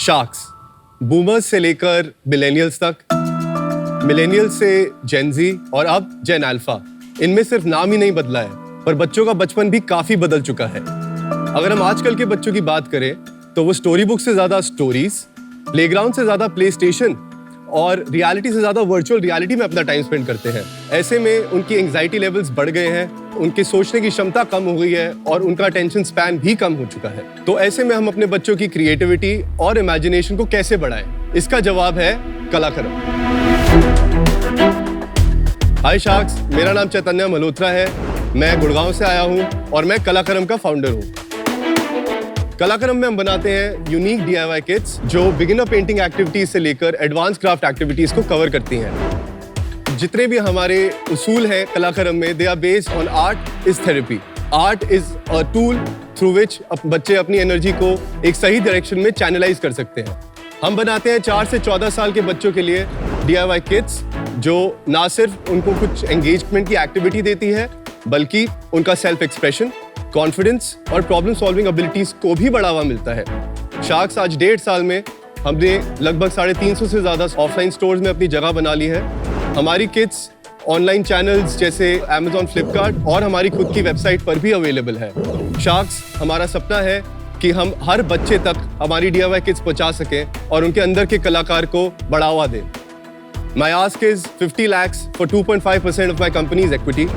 Sharks, boomers से लेकर millennials तक, मिलेनियल्स से जेन जी और अब जेन अल्फा, इनमें सिर्फ नाम ही नहीं बदला है पर बच्चों का बचपन भी काफी बदल चुका है। अगर हम आजकल के बच्चों की बात करें तो वो स्टोरी बुक से ज्यादा स्टोरीज, प्लेग्राउंड से ज्यादा प्ले स्टेशन और रियलिटी से ज्यादा वर्चुअल रियलिटी में अपना टाइम स्पेंड करते हैं। ऐसे में उनकी एंजाइटी लेवल्स बढ़ गए हैं, उनके सोचने की क्षमता कम हो गई है और उनका अटेंशन स्पैन भी कम हो चुका है। तो ऐसे में हम अपने बच्चों की क्रिएटिविटी और इमेजिनेशन को कैसे बढ़ाएं? इसका जवाब है कलाकरम। हाय शार्क्स, मेरा नाम चैतन्य मल्होत्रा है, मैं गुड़गांव से आया हूँ और मैं कलाकरम का फाउंडर हूँ। कलाकरम में हम बनाते हैं यूनिक DIY किट्स जो बिगिनर पेंटिंग एक्टिविटीज से लेकर एडवांस क्राफ्ट एक्टिविटीज को कवर करती हैं। जितने भी हमारे उसूल हैं कलाकरम में, they are based on art is therapy. Art is a tool through which बच्चे अपनी एनर्जी को एक सही डायरेक्शन में चैनलाइज कर सकते हैं। हम बनाते हैं 4 से 14 साल के बच्चों के लिए DIY किट्स जो ना सिर्फ उनको कुछ एंगेजमेंट की एक्टिविटी देती है बल्कि उनका सेल्फ एक्सप्रेशन, कॉन्फिडेंस और प्रॉब्लम सॉल्विंग एबिलिटीज को भी बढ़ावा मिलता है। शार्क्स आज 1.5 साल में हमने लगभग 350 से ज्यादा ऑफलाइन स्टोर्स में अपनी जगह बना ली है। हमारी किट्स ऑनलाइन चैनल्स जैसे Amazon, Flipkart और हमारी खुद की वेबसाइट पर भी अवेलेबल है। शार्क्स, हमारा सपना है कि हम हर बच्चे तक हमारी DIY किट्स पहुंचा सकें और उनके अंदर के कलाकार को बढ़ावा दें। My ask is 50 lakhs for 2.5% of my company's equity।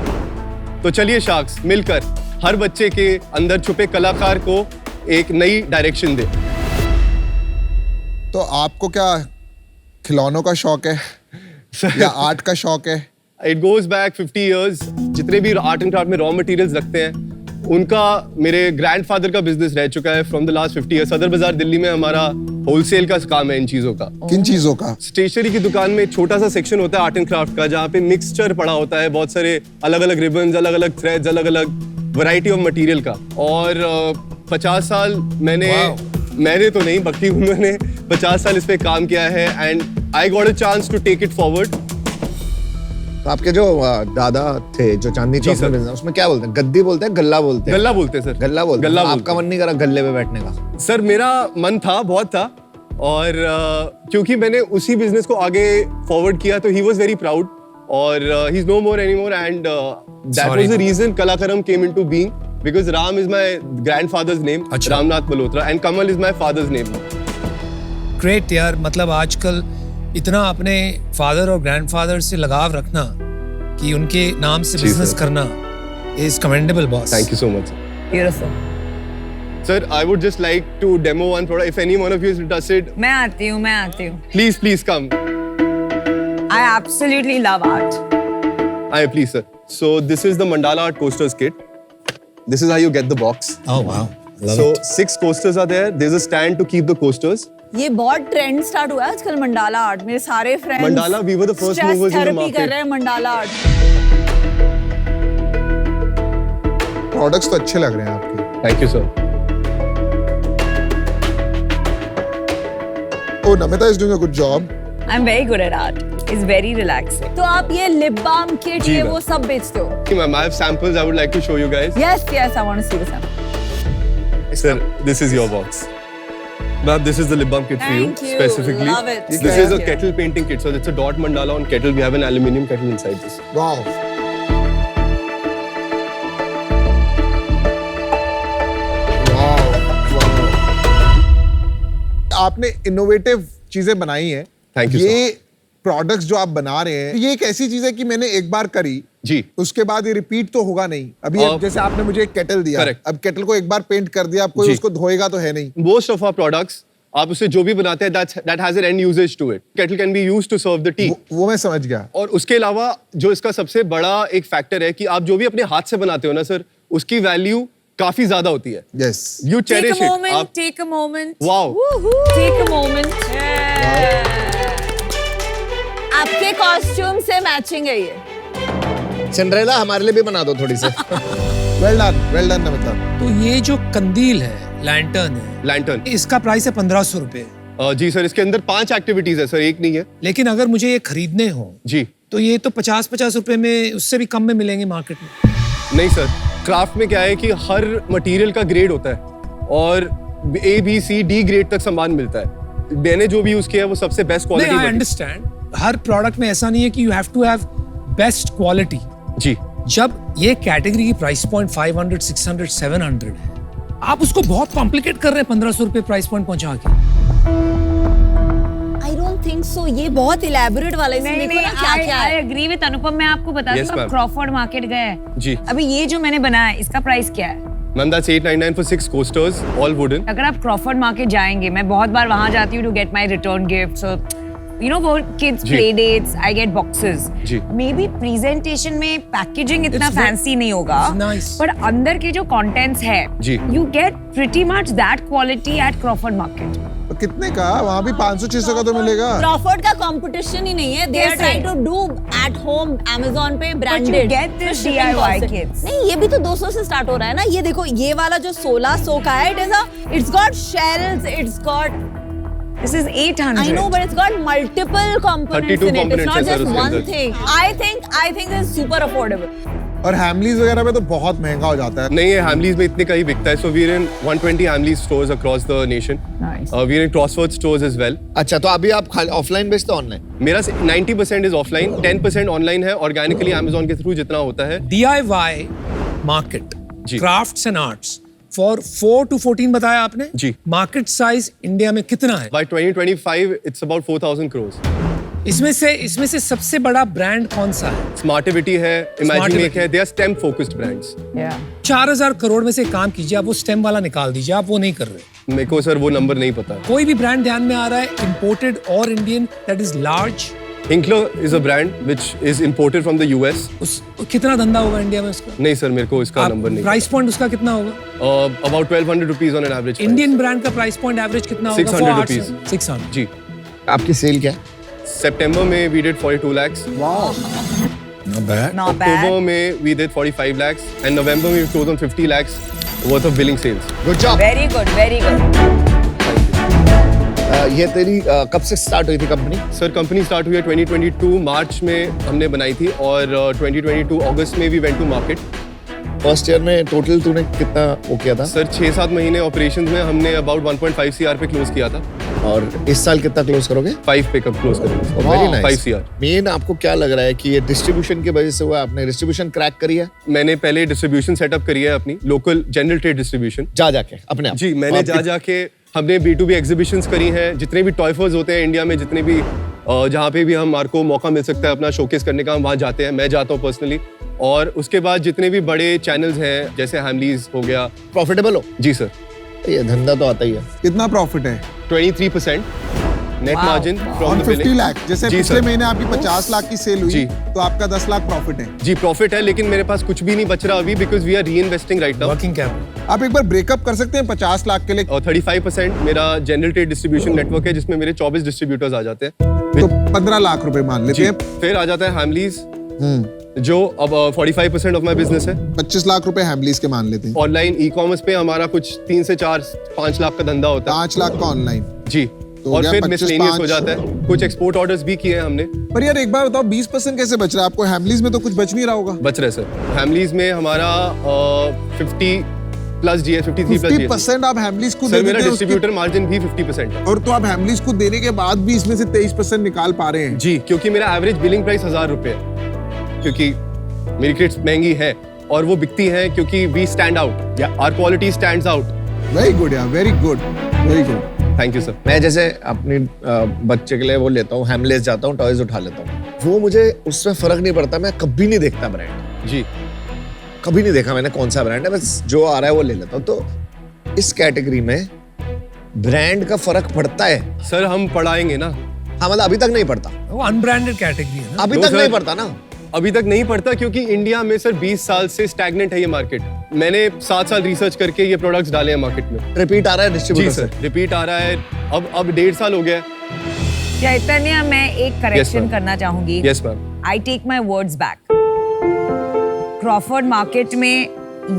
तो चलिए शार्क्स, मिलकर हर बच्चे के अंदर छुपे कलाकार को एक नई डायरेक्शन दे। तो आपको क्या खिलौनों का शौक है या आर्ट का शौक है? It goes back 50 years। जितने भी आर्ट एंड क्राफ्ट में रॉ मटेरियल्स रखते हैं उनका मेरे ग्रैंडफादर का बिजनेस रह चुका है फ्रॉम द लास्ट 50 years। सदर बाजार दिल्ली में हमारा होलसेल का काम है इन चीजों का। किन चीजों का? स्टेशनरी की दुकान में छोटा सा सेक्शन होता है आर्ट एंड क्राफ्ट का, जहाँ पे मिक्सचर पड़ा होता है, बहुत सारे अलग अलग रिबन्स, अलग अलग थ्रेड्स, अलग अलग वैरायटी ऑफ मटेरियल का। और 50 साल मैंने तो नहीं बल्कि उन्होंने 50 साल इस पे काम किया है and I got a chance to take it forward. तो आपके जो दादा थे जो चांदनी चौक में बिजनेस, उसमें क्या बोलते हैं? गद्दी बोलते हैं, गल्ला बोलते हैं? गल्ला बोलते हैं सर। गल्ला बोलते हैं। गल्ला आपका मन नहीं करा गल्ले पे बैठने का? सर मेरा मन था, बहुत था, और क्योंकि मैंने उसी बिजनेस को आगे फॉरवर्ड किया तो ही वाज वेरी प्राउड और he is no more anymore and that was the reason Kalakaram came into being because Ram is my grandfather's name, Ramnath Malhotra, and Kamal is my father's name. Great यार, मतलब आजकल इतना अपने फादर और ग्रैंडफादर से लगाव रखना कि उनके नाम से बिजनेस करना is commendable boss. Thank you so much. Beautiful. Sir, I would just like to demo one product. If any one of you is interested, मैं आती हूँ। please come. I absolutely love art. Aye, please sir. So this is the Mandala Art Coasters kit. This is how you get the box. Oh wow. Love So it. 6 coasters are there. There's a stand to keep the coasters. ये बहुत trend start हुआ है आजकल mandala art. मेरे सारे friends Mandala, we were the first movers in the market. कर रहे हैं मंडाला आर्ट। प्रोडक्ट्स तो अच्छे लग रहे हैं आपके। Thank you sir. Oh, Namita is doing a good job. I'm very good at art. It's very relaxing. तो आप ये लिप बाम किट जी ये मैम। वो सब बेचते हो? Okay, ma'am, I have samples I would like to show you guys. Yes, I want to see the sample. Sir, this is your box. Ma'am, this is the lip balm kit for you Thank you. specifically. Love it. This Thank is a you. kettle painting kit. So it's a dot mandala on kettle. We have an aluminium kettle inside this. Wow. आपने innovative चीजें बनाई हैं। Thank you, ये products जो आप बना रहे हैं, ये एक ऐसी चीज है कि मैंने एक बार करी जी, उसके बाद ये रिपीट तो होगा नहीं। अभी जैसे आपने मुझे एक केटल दिया, Correct. अब केटल को एक बार पेंट कर दिया, अब कोई जी। उसको धोएगा तो है नहीं। most of our products आप उससे जो भी बनाते हैं that has an end usage to it. Kettle can be used to serve the tea. वो मैं समझ गया। और उसके अलावा जो इसका सबसे बड़ा एक फैक्टर है कि आप जो भी अपने हाथ से बनाते हो ना सर, उसकी वैल्यू काफी ज्यादा होती है। Yes. You Take cherish a it. moment. आप Take a moment. Wow. Take a moment. आपके कॉस्ट्यूम से मैचिंग है ये। सिंड्रेला हमारे लिए भी बना दो थोड़ी सी। Well done Namita. तो ये जो कंदील है, लैंटर्न है, लैंटर्न। इसका प्राइस है 1500 रुपए। जी सर, इसके अंदर 5 एक्टिविटीज है सर, एक नहीं है। लेकिन अगर मुझे ये खरीदने हो जी तो ये तो 50-50 रुपए में, उससे भी कम में मिलेंगे मार्केट में। नहीं सर, क्राफ्ट में क्या है कि हर मटेरियल का ग्रेड होता है और A, B, C, D grade तक सामान मिलता है। मैंने जो भी यूज किया है वो सबसे बेस्ट नहीं, क्वालिटी आई अंडरस्टैंड। हर प्रोडक्ट में ऐसा नहीं है कि you have to have best quality. जी जब ये कैटेगरी की प्राइस पॉइंट 500, 600, 700 है, आप उसको बहुत कॉम्प्लिकेट कर रहे हैं 1500 रुपए प्राइस पॉइंट पहुंचा के। I don't think so. ये बहुत elaborate वाला है। इसमें नहीं देखो नहीं, ना क्या क्या I है। agree with अनुपम। मैं आपको बता Yes, दूं, ma'am. क्रॉफर्ड मार्केट गए जी अभी ये जो मैंने बनाया है, इसका प्राइस क्या है? Ma'am that's 899 for 6 coasters all wooden। अगर आप क्रॉफर्ड मार्केट जाएंगे, मैं बहुत बार वहां जाती हूँ to get my return gift, so you know वो किड्स जी। Play dates, I get boxes. जी। मे बी प्रेजेंटेशन में पैकेजिंग इतना It's very- फैंसी नहीं होगा, It's nice. पर अंदर के जो कंटेंट्स है, जी। You get pretty much that quality at Crawford market. तो कितने का वहाँ भी 500-600 का तो मिलेगा। Crawford का कंपटीशन ही नहीं है। They are कैसे? trying to do at home Amazon पे you branded। get this तो shipping DIY cost है। kits. नहीं, ये भी तो 200 से स्टार्ट हो रहा है ना। ये देखो, ये वाला जो 1600 का है, it's got shells, it's got, this is 800। I know, but it's got multiple components 32 in it. It's components not है सर just उसके one अंदर। thing. I think this is super affordable. और हैमलीज वगैरह में तो बहुत महंगा हो जाता है। नहीं, ये हैमलीज में इतने का ही बिकता है। So we are in 120 Hamleys stores across the nation. Nice. We are in Crossword stores as well. अच्छा, तो अभी आप ऑफलाइन बेचते हो ऑनलाइन? मेरा 90% इज ऑफलाइन, 10% ऑनलाइन है। ऑर्गेनिकली अमेजोन के थ्रू जितना होता है। DIY मार्केट, जी। Crafts and arts for 4 to 14 बताया आपने। जी। मार्केट साइज इंडिया में कितना है? By 2025 it's about 4,000 crores। इसमें से सबसे बड़ा ब्रांड कौन सा है? स्मार्टिविटी है, इमेजिनेक Smartivity। है, they are STEM focused brands. 4000 crore में से काम कीजिए, आप वो स्टेम वाला निकाल दीजिए, आप वो नहीं कर रहे। मेरे को सर वो नंबर नहीं पता। कोई भी ब्रांड ध्यान में आ रहा है इंपोर्टेड और Indian that is large? Hinkler is a brand which is imported from the US। उस कितना धंधा होगा इंडिया में उसका? नहीं सर, मेरे को इसका नंबर नहीं। प्राइस पॉइंट उसका कितना होगा? About 1,200 rupees on an average। Indian brand का प्राइस पॉइंट एवरेज कितना होगा? 600 For rupees। arts? 600। जी। आपकी सेल क्या है? सितंबर में we did 42 lakhs। Not bad. Not bad. October में we did 45 lakhs and November में we closed on 50 lakhs worth of billing sales। Good job. Very good, very good. ये तेरी कब से स्टार्ट हुई थी कंपनी? सर कंपनी स्टार्ट हुई है 2022 मार्च में हमने बनाई थी और 2022 अगस्त में we went to market. First year में टोटल तूने कितना वो किया था? सर 6-7 महीने ऑपरेशंस में हमने अबाउट 1.5 CR पे क्लोज किया था। और इस साल कितना क्लोज करोगे? 5 पे कब क्लोज करेंगे। Very 5 nice. CR। मेन आपको क्या लग रहा है कि ये डिस्ट्रीब्यूशन की वजह से हुआ? आपने डिस्ट्रीब्यूशन क्रैक करी है? मैंने पहले डिस्ट्रीब्यूशन सेटअप करी है अपनी लोकल जनरल ट्रेड डिस्ट्रीब्यूशन। जा जाके अपने आप? जी, मैंने आपकी- जा जाके हमने B2B एग्जीबिशंस करी हैं। जितने भी टॉय फेयर्स होते हैं इंडिया में, जितने भी जहाँ पे भी हमारे को मौका मिल सकता है अपना शोकेस करने का, हम वहाँ जाते हैं। मैं जाता हूँ पर्सनली। और उसके बाद जितने भी बड़े चैनल्स हैं जैसे हैमलीज हो गया। प्रॉफिटेबल हो? जी सर। ये धंधा तो आता ही है। कितना प्रॉफिट है? 23% net margin from on the 50 lakh. जैसे जी पिछले सर। महीने आपकी 50 लाख की सेल हुई, जी। तो आपका 10 लाख प्रॉफिट है। जी प्रॉफिट है, लेकिन मेरे पास कुछ भी नहीं बच रहा अभी बिकॉज वी आर री investing right now. Working capital. आप एक बार ब्रेकअप कर सकते हैं 50 लाख के लिए? और 35% मेरा जनरल ट्रेड डिस्ट्रीब्यूशन नेटवर्क है जिसमें मेरे 24 डिस्ट्रीब्यूटर्स आ जाते हैं। तो 15 लाख रुपए मान लेते जी, हैं। फिर आ जाता है हैमलीज जो अब 45% ऑफ माई बिजनेस है। 25 लाख रुपए हैमलीज के मान लेते हैं। ऑनलाइन ई कॉमर्स पे हमारा कुछ 3 से 4-5 लाख का धंधा होता है। 5 लाख का ऑनलाइन। जी। तो हो और गया फिर 25, मिसलेनियस हो 5। जाता है। कुछ एक्सपोर्ट ऑर्डर्स भी किए हैं हमने। पर यार एक बार बताओ, 20% कैसे बच रहा है आपको? हैमलीज में तो कुछ बच नहीं रहा होगा। बच रहे सर। फैमिलीज में हमारा 50 प्लस GST, 53 प्लस GST। 50% आप हैमलीज को सर दे मेरा देते हैं उसके- डिस्ट्रीब्यूटर मार्जिन भी 50% है। और तो आप हैमलीज को देने के बाद भी इसमें से 23% निकाल पा रहे हैं। जी, क्योंकि मेरा एवरेज बिलिंग प्राइस 1000 रुपए है। क्योंकि मेरी किट्स महंगी है और वो बिकती है क्योंकि we stand out, our quality stands out. Very good यार, very good, very good. Thank you sir. मैं जैसे अपनी बच्चे के लिए वो लेता हूँ, हैमलेस जाता हूँ, टॉयज उठा लेता हूँ, वो मुझे उसमें फर्क नहीं पड़ता। मैं कभी नहीं देखता ब्रांड, जी। कभी नहीं देखा मैंने कौन सा ब्रांड है, बस जो आ रहा है वो ले लेता हूँ। तो इस कैटेगरी में ब्रांड का फर्क पड़ता है? सर हम पढ़ाएंगे ना। हाँ, मतलब अभी तक नहीं पड़ता। वो अनब्रांडेड कैटेगरी है ना। अभी No, तक sir. नहीं पड़ता ना। अभी तक नहीं पड़ता क्योंकि इंडिया में सर 20 साल से स्टैग्नेंट है ये मार्केट। मैंने 7 साल रिसर्च करके ये प्रोडक्ट्स डाले हैं मार्केट में। रिपीट आ रहा है जी डिस्ट्रीब्यूटर सर, रिपीट आ रहा है। अब 1.5 साल हो गया है। चैतन्य, मैं एक करेक्शन ma'am. करना चाहूंगी। Yes ma'am. I take my words back. Crawford market में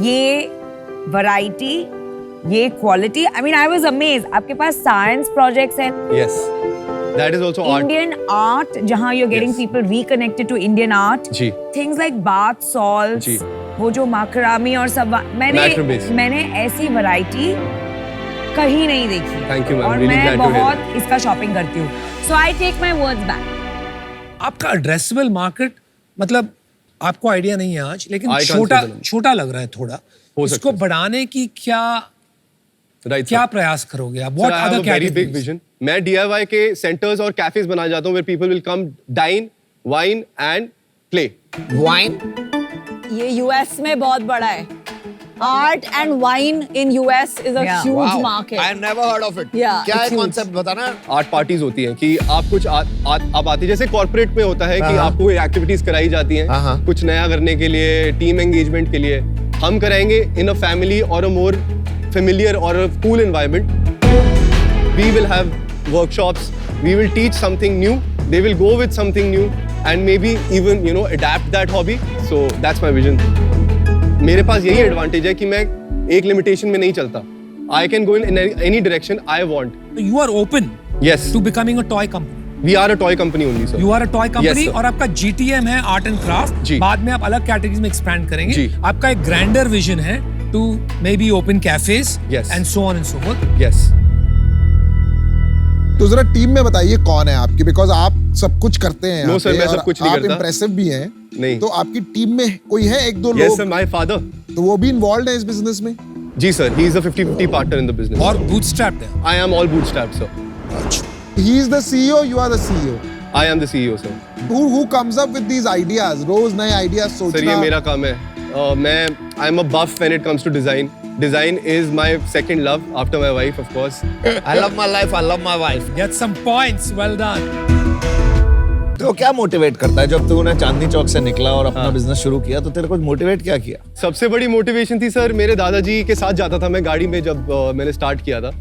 ये वैरायटी, ये quality, I mean I was amazed. आपके पास साइंस प्रोजेक्ट्स हैं, yes, that is also art. Indian art, जहां you are getting Yes. People reconnected to Indian art. जी। Things like bath salts, जी। वो जो माकरामी और सब, Macrame's. मैंने ऐसी वैरायटी कहीं नहीं देखी है। Thank you, ma'am. और Really मैं glad to hear बहुत इसका शॉपिंग करती हूँ। So I take my words back. आपका एड्रेसेबल मार्केट मतलब आपको आइडिया नहीं है आज, लेकिन I can't छोटा say the number. छोटा लग रहा है थोड़ा। हो सकता इसको है। बढ़ाने की क्या Right, क्या sir. प्रयास करोगे आप? Sir, What I have other a very big categories? vision. मैं DIY के सेंटर्स और कैफेज बना जाता हूँ where people will come, dine, wine and play. Wine ये यूएस में बहुत बड़ा है. Art and wine in US is a Yeah. huge market. I never heard of it Yeah, क्या है it's huge. कॉन्सेप्ट बताना। आर्ट पार्टीज होती हैं कि आप कुछ आप आती जैसे कॉर्पोरेट में होता है कि हाँ। आपको एक्टिविटीज कराई जाती हैं हाँ। कुछ नया करने के लिए, टीम एंगेजमेंट के लिए। हम कराएंगे इन अ फैमिली और अ मोर फेमिलियर और a cool environment. We will have workshops, we will teach something new, they will go with something new and maybe even adapt that hobby. So that's my vision. मेरे पास यही advantage है कि मैं एक limitation में नहीं चलता। I can go in any direction I want. You are open yes, to becoming a toy company. We are a toy company only sir. You are a toy company sir. और आपका GTM है art and craft. जी। बाद में आप अलग categories में expand करेंगे। जी। आपका एक ग्रैंडर विजन है to maybe open cafes Yes. And so on and so forth. Yes. तो जरा टीम में बताइए कौन है आपकी, बिकॉज आप सब कुछ करते हैं यहाँ No, sir, पे मैं और सब कुछ नहीं आप करता। इम्प्रेसिव भी हैं। नहीं। तो आपकी टीम में कोई है एक दो यस लोग सर, माय फादर। तो वो भी इन्वॉल्व है इस बिजनेस में? जी sir, he is a 50-50 partner in the business. और बूटस्ट्रैप्ड है। I am all bootstrapped sir. He is the CEO, you are the CEO. I am the CEO sir. Who comes up with these ideas? रोज नए ideas sir ये सोचना। मेरा काम है। मैं I am a buff when it comes to design. Design is my second love after my wife of course. I love my life, I love my wife. Get some points. Well done. तो क्या motivate करता है जब तूने चांदनी चौक से निकला और अपना बिजनेस शुरू किया, तो तेरे को मोटिवेट क्या किया? सबसे बड़ी मोटिवेशन थी सर, मेरे दादाजी के साथ जाता था मैं गाड़ी में जब मैंने स्टार्ट किया था।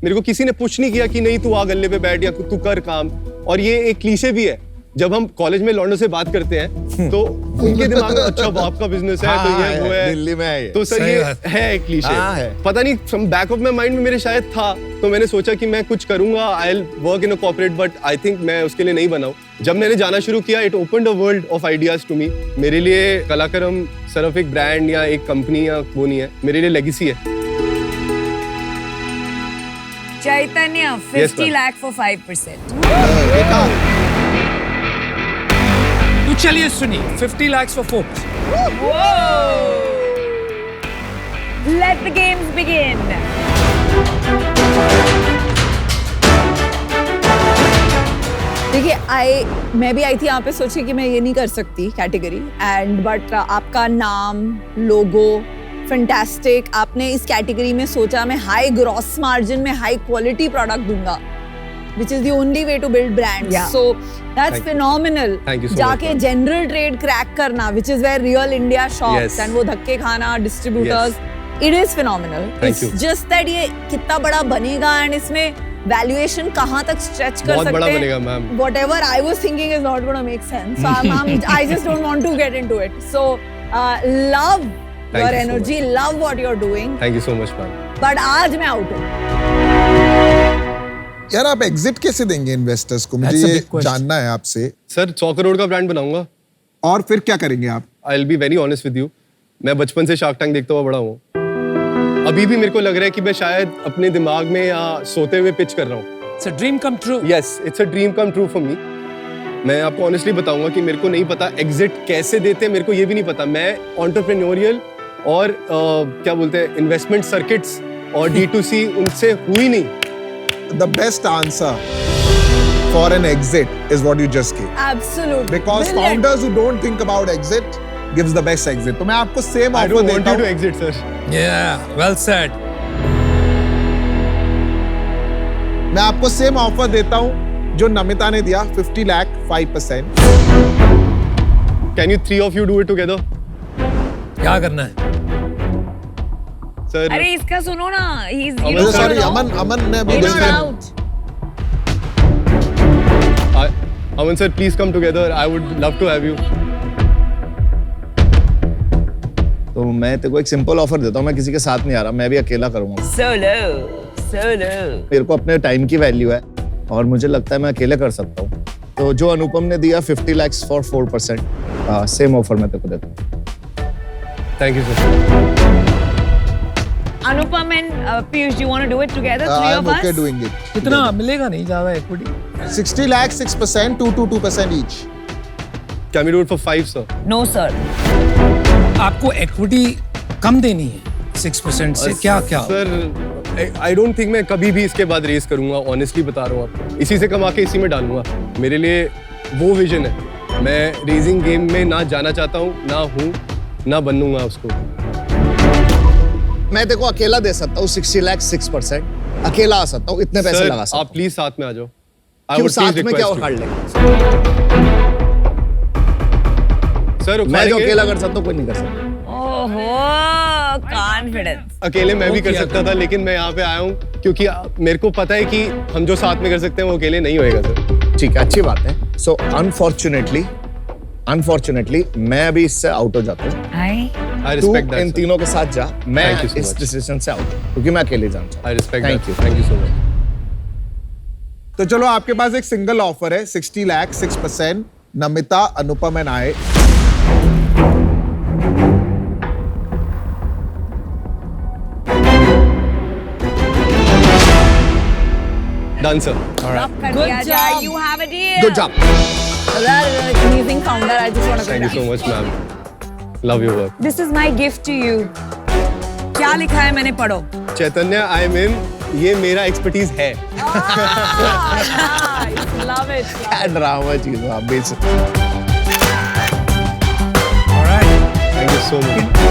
मेरे को किसी ने पुश नहीं किया कि नहीं तू आ गल्ले पे बैठ या तू कर काम। और ये एक क्लीशे भी है, जब हम कॉलेज में लौंडों से बात करते हैं तो उनके दिमाग में अच्छा बाप का बिजनेस है तो ये वो है। दिल्ली में है ये। तो सर सही ये बात। है एक क्लीशे। हाँ, है। पता नहीं from back of my mind में मेरे शायद था, तो मैंने सोचा कि मैं कुछ करूंगा, I will work in a corporate, but I think मैं उसके लिए नहीं बना हूं। जब मैंने जाना शुरू किया, it opened a world of ideas to me. मेरे लिए कलाकरम सिर्फ एक ब्रांड या एक कंपनी या वो नहीं है, मेरे लिए लेगेसी है। चैतन्य Yes, 50 ma'am. lakh for 5%. देखा? तो चलिए सुनिए 50 lakhs for 4%. Let the games begin. देखिए मैं भी आई थी यहाँ पे सोचे कि मैं ये नहीं कर सकती कैटेगरी एंड बट आपका नाम, लोगो फैंटास्टिक। आपने इस कैटेगरी में सोचा मैं हाई ग्रॉस मार्जिन में हाई क्वालिटी प्रोडक्ट दूंगा, which is the only way to build brands. Yeah. So that's Thank you. phenomenal. Thank you so जाके much, ma'am. General trade crack करना, which is where real India shops Yes. and वो धक्के खाना distributors. It is phenomenal. Thank It's you. just that ये कितना बड़ा बनेगा and इसमें वैल्यूएशन कहाँ तक स्ट्रेच कर बहुत सकते बड़ा हैं। बनेगा, ma'am. Whatever I was thinking is not going to make sense. So I just don't want to get into it. So love Thank your you so energy, love what you're doing. Thank you so much ma'am. But आज मैं out हूँ। यार आप exit कैसे देंगे investors को? मुझे That's a ये big question. जानना है आपसे। सर 100 करोड़ का ब्रांड बनाऊंगा। और फिर क्या करेंगे आप? I will be very honest with you, मैं बचपन से शार्क टैंक देखता हुआ बड़ा हूँ। अभी भी मेरे को लग रहा है कि मैं शायद अपने दिमाग में या सोते हुए पिच कर रहा हूँ। It's a dream come true. Yes, it's a dream come true for me. मैं आपको ऑनेस्टली बताऊंगा कि मेरे को नहीं पता एग्जिट कैसे देते हैं, मेरे को ये भी नहीं पता। मैं एंटरप्रेन्योरियल और क्या बोलते हैं इन्वेस्टमेंट सर्किट्स और D2C उनसे हुई नहीं। The best answer for an exit is what you just gave. Absolutely. Because Brilliant. founders who don't think about exit gives the best exit. तो मैं आपको same I offer don't want देता you to हूँ। Exit sir. Yeah, well said. मैं आपको same offer देता हूँ जो नमिता ने दिया, 50 lakh 5%। Can you 3 of you do it together? क्या करना है? सर अरे इसका सुनो ना, he's you Aman don't sorry, know. Aman ने अभी In or देखा। out? Aman sir please come together, I would love to have you. तो मैं तेरे को एक सिंपल ऑफर देता हूँ, मैं किसी के साथ नहीं आ रहा, मैं भी अकेला करूंगा। Solo. मेरे को अपने टाइम की वैल्यू है और मुझे लगता है मैं अकेले कर सकता हूँ। तो जो अनुपम ने दिया 50 lakhs for 4%, सेम ऑफर मैं तेरे को देता हूँ। Thank you sir. Anupam and Piyush, do you want to do it together, three I'm of okay us? doing it. कितना मिलेगा नहीं ज्यादा equity 60 lakh, 6%, 2% each. Can we do it for 5, sir? No, sir. आपको equity कम देनी है 6% से क्या क्या सर आई डोंट थिंक मैं कभी भी इसके बाद रेस करूंगा, ऑनेस्टली बता रहा हूँ आपको। इसी से कमा के इसी में डालूंगा। मेरे लिए वो विजन है। मैं रेसिंग गेम में ना जाना चाहता हूँ, ना हूँ, ना बनूंगा उसको। मैं देखो अकेला दे सकता हूँ 60 लाख 6%, अकेला आ सकता हूँ, इतने पैसे सर, लगा सकता आप प्लीज साथ में आ जाओ। I क्यों would साथ please में क्या request you. उखाड़ लेंगे? सर मैं उखाड़ जो के- अकेला कर सकता हूँ कोई नहीं कर सकता। Oh, confidence. अकेले मैं भी वो कर किया सकता था, लेकिन मैं यहाँ पे आया हूँ क्योंकि मेरे को पता है कि हम जो साथ में कर सकते हैं वो अकेले नहीं होएगा सर। ठीक है, अच्छी बात है। सो अनफॉर्चुनेटली मैं अभी इससे आउट हो जाता हूँ। I आई तू रिस्पेक्ट इन दैट। तीनों के साथ जा, मैं Thank you so इस much. डिसीजन से आउट हूँ क्योंकि मैं अकेले जाना चाहता I respect Thank that. Thank you so much. तो चलो आपके पास एक सिंगल ऑफर है 60 lakh 6%, Namita, Anupam and I. Done sir. love कर Good दिया जाए. job. You have a deal. Good job. Amazing founder. I just want to thank you so much ma'am. Love your work. This is my gift to you. क्या लिखा है मैंने पढ़ो. चैतन्य I mean ये मेरा एक्सपर्टीज है। Love it. क्या drama चीज है आप बेच Alright. Thank you so much.